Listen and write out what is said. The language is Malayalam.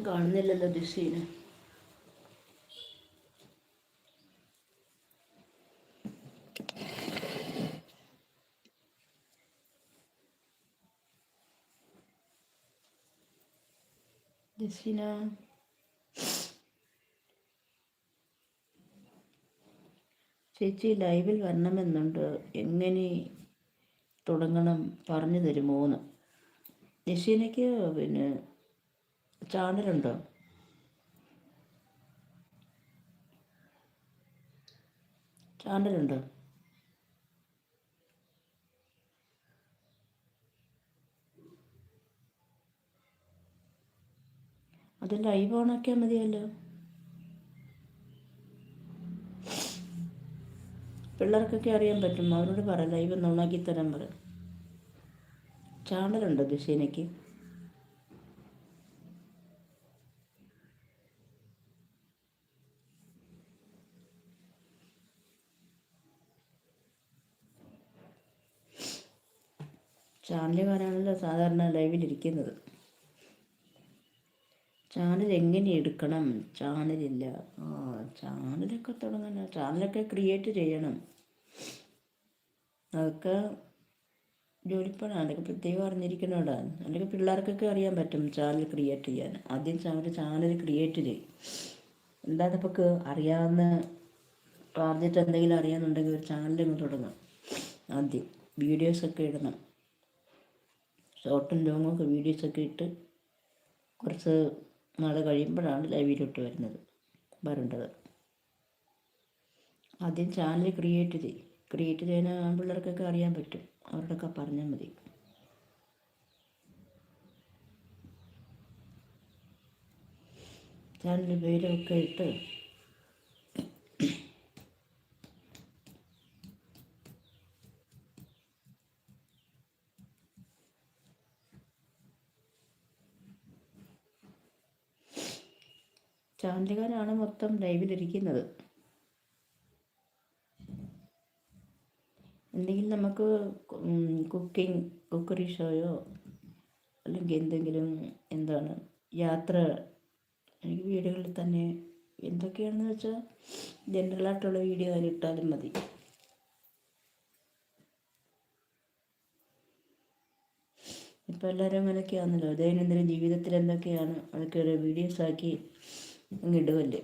കാണുന്നില്ലല്ലോ ജസീന. ജസീന ചേച്ചി ലൈവിൽ വരണമെന്നുണ്ട്, എങ്ങനെ തുടങ്ങണം പറഞ്ഞു തരുമോന്ന്. ജസീനയ്ക്ക് പിന്നെ ചാനലുണ്ടോ? ചാനലുണ്ടോ? അത് ലൈവ് ഓണാക്കിയാൽ മതിയല്ലോ. പിള്ളേർക്കൊക്കെ അറിയാൻ പറ്റും, അവരോട് പറ ലൈവ് ഒന്ന് ഓണാക്കി തരാൻ പറ. ചാനലുണ്ടോ ജസീനയ്ക്ക്? ചാനലുകാരാണല്ലോ സാധാരണ ലൈവിലിരിക്കുന്നത്. ചാനൽ എങ്ങനെ എടുക്കണം? ചാനലില്ല. ചാനലൊക്കെ തുടങ്ങാൻ, ചാനലൊക്കെ ക്രിയേറ്റ് ചെയ്യണം. അതൊക്കെ ജോലിപ്പണ, അതൊക്കെ പ്രത്യേകം അറിഞ്ഞിരിക്കണോടാ. അല്ലെങ്കിൽ പിള്ളേർക്കൊക്കെ അറിയാൻ പറ്റും ചാനൽ ക്രിയേറ്റ് ചെയ്യാൻ. ആദ്യം ചാനൽ ക്രിയേറ്റ് ചെയ്യും. അല്ലാതെ നമുക്ക് അറിയാവുന്ന പറഞ്ഞിട്ട് എന്തെങ്കിലും അറിയാമെന്നുണ്ടെങ്കിൽ ഒരു ചാനലങ്ങ് തുടങ്ങാം. ആദ്യം വീഡിയോസൊക്കെ ഇടണം. ഷോർട്ടും ലോങ്ങൊക്കെ വീഡിയോസൊക്കെ ഇട്ട് കുറച്ച് നാൾ കഴിയുമ്പോഴാണ് ലൈവിലോട്ട് വരേണ്ടത്. ആദ്യം ചാനൽ ക്രിയേറ്റ് ചെയ്യാൻ പിള്ളേർക്കൊക്കെ അറിയാൻ പറ്റും. അവരോടൊക്കെ പറഞ്ഞാൽ മതി. ചാനൽ പേരൊക്കെ ഇട്ട് ചാനലുകാരാണ് മൊത്തം ലൈവിലിരിക്കുന്നത്. എന്തെങ്കിലും നമുക്ക് കുക്കറി ഷോയോ അല്ലെങ്കിൽ എന്തെങ്കിലും യാത്ര, എനിക്ക് വീടുകളിൽ തന്നെ എന്തൊക്കെയാണെന്ന് വെച്ചാൽ ജനറലായിട്ടുള്ള വീഡിയോ അതിലിട്ടാലും മതി. ഇപ്പം എല്ലാവരും അങ്ങനെയൊക്കെയാണല്ലോ, ദൈനംദിന ജീവിതത്തിൽ എന്തൊക്കെയാണ് അതൊക്കെ വീഡിയോസാക്കി ഇടുമല്ലേ.